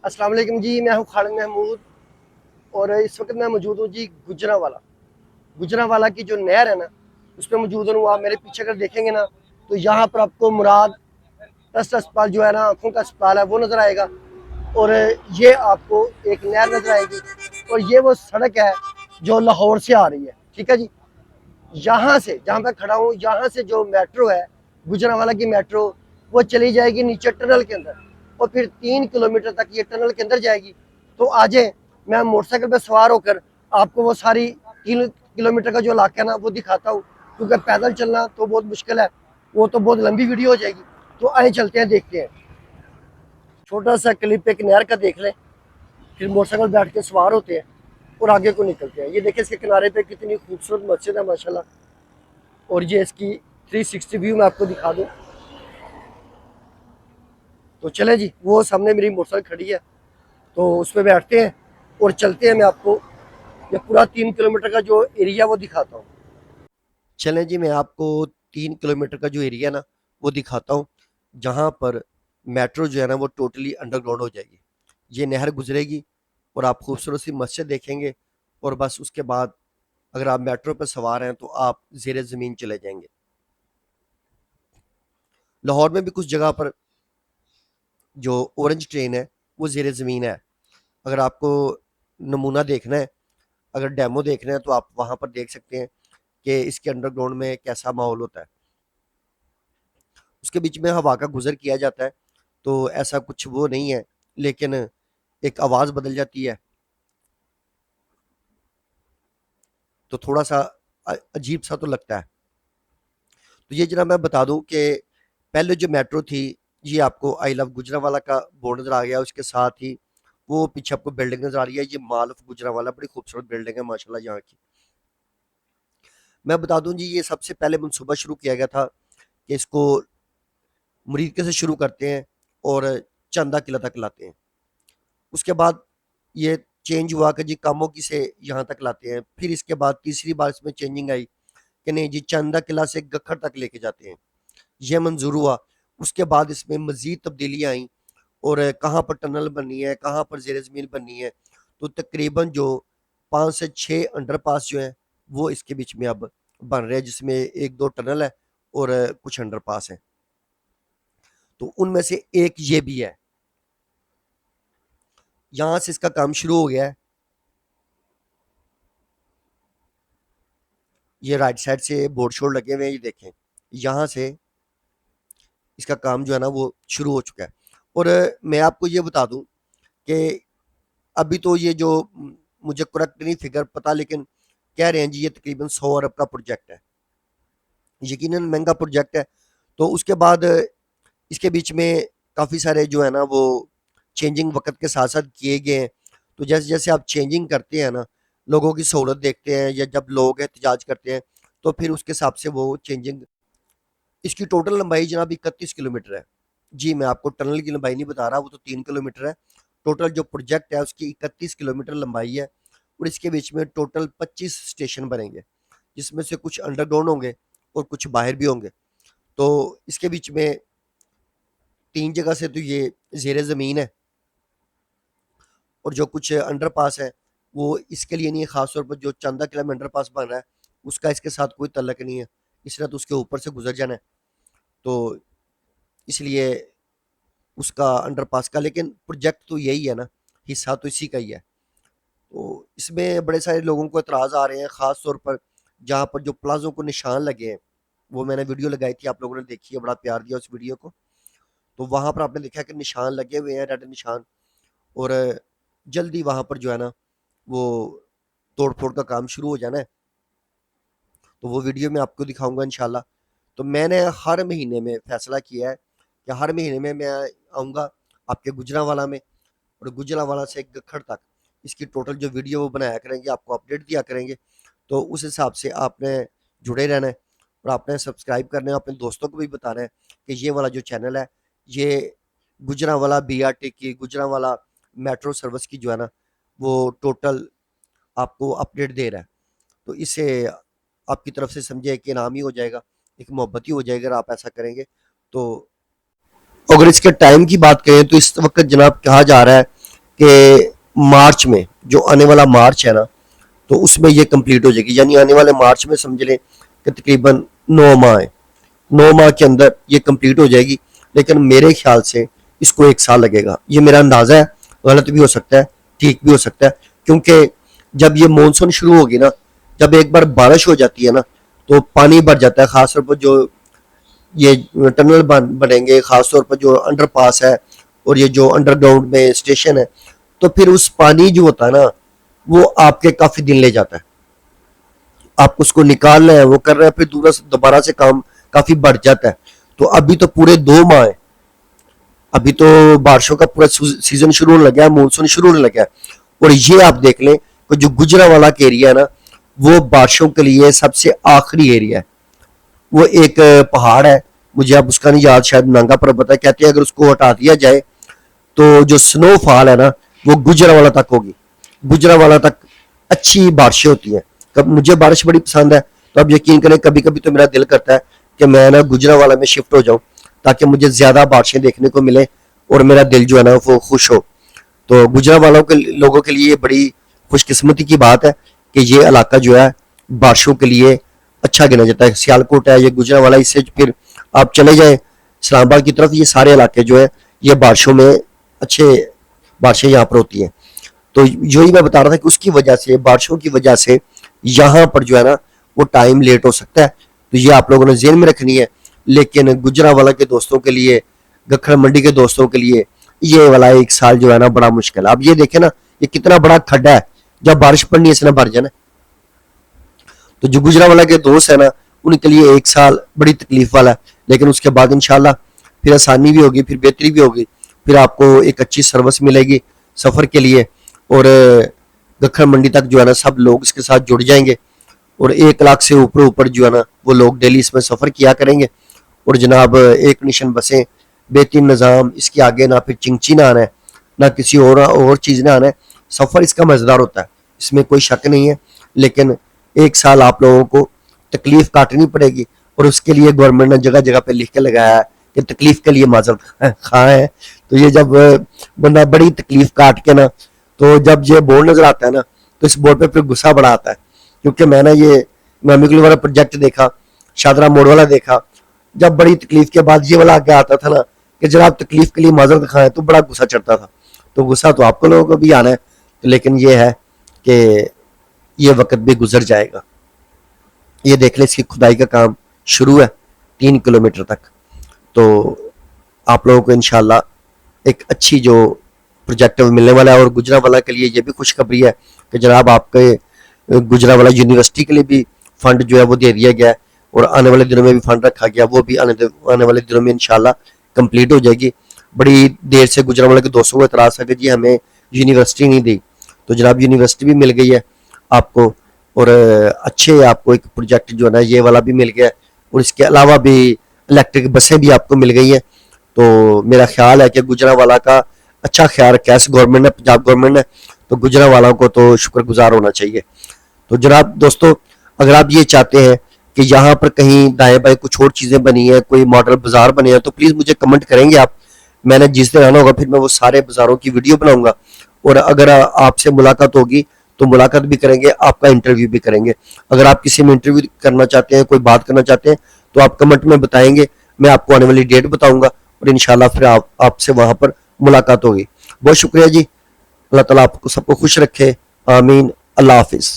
अस्सलाम वालेकुम जी, मैं हूं खालिद महमूद और इस वक्त मैं मौजूद हूं जी गुजरांवाला की जो नहर है ना, उस पर मौजूद हूँ। आप मेरे पीछे अगर देखेंगे ना, तो यहाँ पर आपको मुराद ट्रस्ट अस्पताल जो है ना, आँखों का अस्पताल है, वो नज़र आएगा। और ये आपको एक नहर नज़र आएगी और ये वो सड़क है जो लाहौर से आ रही है। ठीक है जी, यहाँ से जहाँ मैं खड़ा हूँ, यहाँ से जो मेट्रो है, गुजरांवाला की मेट्रो, वो चली जाएगी नीचे टनल के अंदर और फिर 3 किलोमीटर तक ये टनल के अंदर जाएगी। तो आज मैं मोटरसाइकिल पर सवार होकर आपको वो सारी 3 किलोमीटर का जो इलाका है ना, वो दिखाता हूँ, क्योंकि पैदल चलना तो बहुत मुश्किल है, वो तो बहुत लंबी वीडियो हो जाएगी। तो आए चलते हैं, देखते हैं। छोटा सा क्लिप एक नहर का देख लें, फिर मोटरसाइकिल बैठ के सवार होते हैं और आगे को निकलते हैं। ये देखिए, इसके किनारे पे कितनी खूबसूरत मस्जिद है माशाल्लाह। और ये इसकी 360 व्यू मैं आपको दिखा दूं। तो चले जी, वो सामने मेरी मोटरसाइकिल खड़ी है, तो उस पर बैठते हैं और चलते हैं। मैं आपको ये पूरा 3 किलोमीटर का जो एरिया वो दिखाता हूँ। चलें जी, मैं आपको 3 किलोमीटर का जो एरिया ना, वो दिखाता हूँ, जहाँ पर मेट्रो जो है ना, वो टोटली अंडरग्राउंड हो जाएगी। ये नहर गुजरेगी और आप खूबसूरत सी मस्जिद देखेंगे, और बस उसके बाद अगर आप मेट्रो पर सवार हैं तो आप ज़ेरे ज़मीन चले जाएंगे। लाहौर में भी कुछ जगह पर जो ऑरेंज ट्रेन है, वो ज़ेरे ज़मीन है। अगर आपको नमूना देखना है, अगर डेमो देखना है, तो आप वहाँ पर देख सकते हैं कि इसके अंडरग्राउंड में कैसा माहौल होता है। उसके बीच में हवा का गुजर किया जाता है, तो ऐसा कुछ वो नहीं है, लेकिन एक आवाज़ बदल जाती है, तो थोड़ा सा अजीब सा तो लगता है। तो ये जरा मैं बता दूं कि पहले जो मेट्रो थी, ये आपको आई लव गुजरांवाला का बोर्ड नज़र आ गया। उसके साथ ही वो पीछे आपको बिल्डिंग नज़र आ रही है, ये मॉल ऑफ गुजरांवाला, बड़ी खूबसूरत बिल्डिंग है माशाल्लाह यहाँ की। मैं बता दूं जी, ये सबसे पहले मनसूबा शुरू किया गया था कि इसको मुरीदके से शुरू करते हैं और चंदा किला तक लाते हैं। उसके बाद ये चेंज हुआ कि जी कामोगी से यहाँ तक लाते हैं। फिर इसके बाद तीसरी बार इसमें चेंजिंग आई कि नहीं जी, चंदा किला से गखर तक लेके जाते हैं। ये मंजूर हुआ। उसके बाद इसमें मजीद तब्दीलियाँ आई, और कहाँ पर टनल बननी है, कहाँ पर ज़ेर ज़मीन बननी है। तो तकरीबन जो 5 से 6 अंडरपास जो है, वो इसके बीच में अब बन रहे हैं, जिसमें 1-2 टनल है और कुछ अंडरपास है। तो उनमें से एक ये भी है। यहाँ से इसका काम शुरू हो गया है। ये राइट साइड से बोर्ड शोर्ड लगे हुए हैं, ये देखें, यहाँ से इसका काम जो है ना, वो शुरू हो चुका है। और मैं आपको ये बता दूं कि अभी तो ये जो मुझे करेक्ट नहीं फिगर पता, लेकिन कह रहे हैं जी ये तकरीबन 100 अरब का प्रोजेक्ट है। यकीनन महंगा प्रोजेक्ट है। तो उसके बाद इसके बीच में काफ़ी सारे जो है ना, वो चेंजिंग वक्त के साथ साथ किए गए हैं। तो जैसे जैसे आप चेंजिंग करते हैं ना, लोगों की सहूलत देखते हैं, या जब लोग एहतजाज करते हैं, तो फिर उसके हिसाब से वो चेंजिंग। इसकी टोटल लंबाई जनाब 31 किलोमीटर है। जी, मैं आपको टनल की लंबाई नहीं बता रहा, वो तो 3 किलोमीटर है। टोटल जो प्रोजेक्ट है उसकी 31 किलोमीटर लंबाई है, और इसके बीच में टोटल 25 स्टेशन बनेंगे, जिसमें से कुछ अंडरग्राउंड होंगे और कुछ बाहर भी होंगे। तो इसके बीच में 3 जगह से तो ये ज़ेर ज़मीन है, और जो कुछ अंडरपास है वो इसके लिए नहीं है। ख़ास तौर पर जो चंदा किला में अंडरपास बन रहा है, उसका इसके साथ कोई तल्लक नहीं है, इसने तो उसके ऊपर से गुजर जाना है। तो इसलिए उसका अंडरपास का, लेकिन प्रोजेक्ट तो यही है ना, हिस्सा तो इसी का ही है। तो इसमें बड़े सारे लोगों को एतराज़ आ रहे हैं, ख़ास तौर पर जहाँ पर जो प्लाजों को निशान लगे हैं। वो मैंने वीडियो लगाई थी, आप लोगों ने देखी है, बड़ा प्यार दिया उस वीडियो को। तो वहाँ पर आपने देखा कि निशान लगे हुए हैं, रेड निशान, और जल्दी वहाँ पर जो है ना, वो तोड़ फोड़ का काम शुरू हो जाना है। तो वो वीडियो मैं आपको दिखाऊंगा इंशाल्लाह। तो मैंने हर महीने में फ़ैसला किया है कि हर महीने में मैं आऊँगा आपके गुजरांवाला में, और गुजरांवाला से गखड़ तक इसकी टोटल जो वीडियो वो बनाया करेंगे, आपको अपडेट दिया करेंगे। तो उस हिसाब से आपने जुड़े रहना है, और आपने सब्सक्राइब करना है, अपने दोस्तों को भी बताना है कि ये वाला जो चैनल है, ये गुजरांवाला BRT की, गुजरांवाला मेट्रो सर्विस की जो है ना, वो टोटल आपको अपडेट दे रहा है। तो इससे आपकी तरफ से समझे कि इनाम ही हो जाएगा, एक मोहब्बत ही हो जाएगा अगर आप ऐसा करेंगे। तो अगर इसके टाइम की बात करें, तो इस वक्त जनाब कहा जा रहा है کہ مارچ میں جو آنے والا مارچ ہے نا تو اس میں یہ کمپلیٹ ہو جائے گی، یعنی آنے والے مارچ میں سمجھ لیں کہ تقریباً 9 ماہ ہے، 9 ماہ کے اندر یہ کمپلیٹ ہو جائے گی، لیکن میرے خیال سے اس کو 1 سال لگے گا، یہ میرا اندازہ ہے، غلط بھی ہو سکتا ہے ٹھیک بھی ہو سکتا ہے، کیونکہ جب یہ مونسون شروع ہوگی نا، جب ایک بار بارش ہو جاتی ہے نا تو پانی بھر جاتا ہے، خاص طور پر جو یہ ٹنل بنیں گے، خاص طور پر جو انڈر پاس ہے اور یہ جو انڈر گراؤنڈ میں اسٹیشن ہے، تو پھر اس پانی جو ہوتا ہے نا وہ آپ کے کافی دن لے جاتا ہے، آپ اس کو نکال رہے ہیں وہ کر رہے ہیں، پھر دوبارہ سے کام کافی بڑھ جاتا ہے، تو ابھی تو پورے 2 ماہ ہیں، ابھی تو بارشوں کا پورا سیزن شروع ہونے لگا ہے، مونسون شروع ہونے لگا ہے، اور یہ آپ دیکھ لیں کہ جو گجرانوالہ کا ایریا ہے نا وہ بارشوں کے لیے سب سے آخری ایریا ہے، وہ ایک پہاڑ ہے، مجھے اب اس کا نہیں یاد، شاید نانگا پربت ہے، کہتے ہیں اگر اس کو ہٹا دیا جائے تو جو سنو فال ہے نا وہ گجرانوالہ تک ہوگی، گجرانوالہ تک اچھی بارشیں ہوتی ہیں، مجھے بارش بڑی پسند ہے، تو اب یقین کریں کبھی کبھی تو میرا دل کرتا ہے کہ میں نا گجرانوالہ میں شفٹ ہو جاؤں تاکہ مجھے زیادہ بارشیں دیکھنے کو ملے اور میرا دل جو ہے نا وہ خوش ہو، تو گجرانوالوں کے لوگوں کے لیے یہ بڑی خوش قسمتی کی بات ہے کہ یہ علاقہ جو ہے بارشوں کے لیے اچھا گنا جاتا ہے، سیالکوٹ ہے، یہ گجرانوالہ، اس سے پھر آپ چلے جائیں اسلام آباد کی طرف، یہ سارے علاقے جو ہے یہ بارشوں میں اچھے بارشیں یہاں پر ہوتی ہیں، تو یہی میں بتا رہا تھا کہ اس کی وجہ سے، بارشوں کی وجہ سے یہاں پر جو ہے نا وہ ٹائم لیٹ ہو سکتا ہے، تو یہ آپ لوگوں نے ذہن میں رکھنی ہے، لیکن گجرانوالہ کے دوستوں کے لیے، گکھڑ منڈی کے دوستوں کے لیے یہ والا 1 سال جو ہے نا بڑا مشکل ہے، اب یہ دیکھیں نا یہ کتنا بڑا کھڈا ہے، جب بارش پڑنی ہے اس نے بھر جانا، تو جو گجرانوالہ کے دوست ہیں نا ان کے لیے 1 سال بڑی تکلیف والا ہے، لیکن اس کے بعد انشاءاللہ پھر آسانی بھی ہوگی، پھر بہتری بھی ہوگی، پھر آپ کو ایک اچھی سروس ملے گی سفر کے لیے، اور گکھڑ منڈی تک جو ہے نا سب لوگ اس کے ساتھ جڑ جائیں گے، اور 1 لاکھ سے اوپر جو ہے نا وہ لوگ ڈیلی اس میں سفر کیا کریں گے، اور جناب ایک نشن بسیں، بہترین نظام، اس کے آگے نہ پھر چنگچی نہ آنا ہے، نہ کسی اور چیز نہ آنا ہے، سفر اس کا مزیدار ہوتا ہے، اس میں کوئی شک نہیں ہے، لیکن 1 سال آپ لوگوں کو تکلیف کاٹنی پڑے گی، اور اس کے لیے گورنمنٹ نے جگہ جگہ پہ لکھ کے لگایا ہے کہ تکلیف کے لیے معذرت خواہ ہے، تو یہ جب بندہ بڑی تکلیف کاٹ کے نا، تو جب یہ بورڈ نظر آتا ہے نا تو اس بورڈ پہ پھر غصہ بڑا آتا ہے، کیونکہ میں نے یہ امام کلی والا پروجیکٹ دیکھا، شادرہ موڑ والا دیکھا، جب بڑی تکلیف کے بعد یہ والا آگے آتا تھا نا کہ جناب تکلیف کے لیے معذرت خواہ ہے، تو بڑا غصہ چڑھتا تھا، تو غصہ تو آپ کو لوگوں کو بھی آنا ہے، لیکن یہ ہے کہ یہ وقت بھی گزر جائے گا، یہ دیکھ لیں اس کی کھدائی کا کام شروع ہے 3 کلومیٹر تک، تو آپ لوگوں کو انشاءاللہ ایک اچھی جو پروجیکٹ ملنے والا ہے، اور گجرانوالہ کے لیے یہ بھی خوشخبری ہے کہ جناب آپ کے گجرانوالہ یونیورسٹی کے لیے بھی فنڈ جو ہے وہ دے دیا گیا ہے، اور آنے والے دنوں میں بھی فنڈ رکھا گیا، وہ بھی آنے والے دنوں میں انشاءاللہ کمپلیٹ ہو جائے گی، بڑی دیر سے گجرانوالہ کے دوستوں کو اعتراض ہے کہ جی ہمیں یونیورسٹی نہیں دی، تو جناب یونیورسٹی بھی مل گئی ہے آپ کو، اور اچھے آپ کو ایک پروجیکٹ جو ہے نا یہ والا بھی مل گیا ہے، اور اس کے علاوہ بھی الیکٹرک بسیں بھی آپ کو مل گئی ہیں، تو میرا خیال ہے کہ گجرانوالہ کا اچھا خیال رکھا ہے اس گورنمنٹ نے، پنجاب گورنمنٹ نے، تو گجرانوالوں کو تو شکر گزار ہونا چاہیے، تو جناب دوستو اگر آپ یہ چاہتے ہیں کہ یہاں پر کہیں دائیں بائیں کچھ اور چیزیں بنی ہیں، کوئی ماڈل بازار بنے ہیں، تو پلیز مجھے کمنٹ کریں گے آپ، میں نے جس دن آنا ہوگا پھر میں وہ سارے بازاروں کی ویڈیو بناؤں گا، اور اگر آپ سے ملاقات ہوگی تو ملاقات بھی کریں گے، آپ کا انٹرویو بھی کریں گے، اگر آپ کسی میں انٹرویو کرنا چاہتے ہیں، کوئی بات کرنا چاہتے ہیں تو آپ کمنٹ میں بتائیں گے، میں آپ کو آنے والی ڈیٹ بتاؤں گا، اور انشاءاللہ پھر آپ سے وہاں پر ملاقات ہوگی۔ بہت شکریہ جی، اللہ تعالیٰ آپ کو سب کو خوش رکھے، آمین، اللہ حافظ۔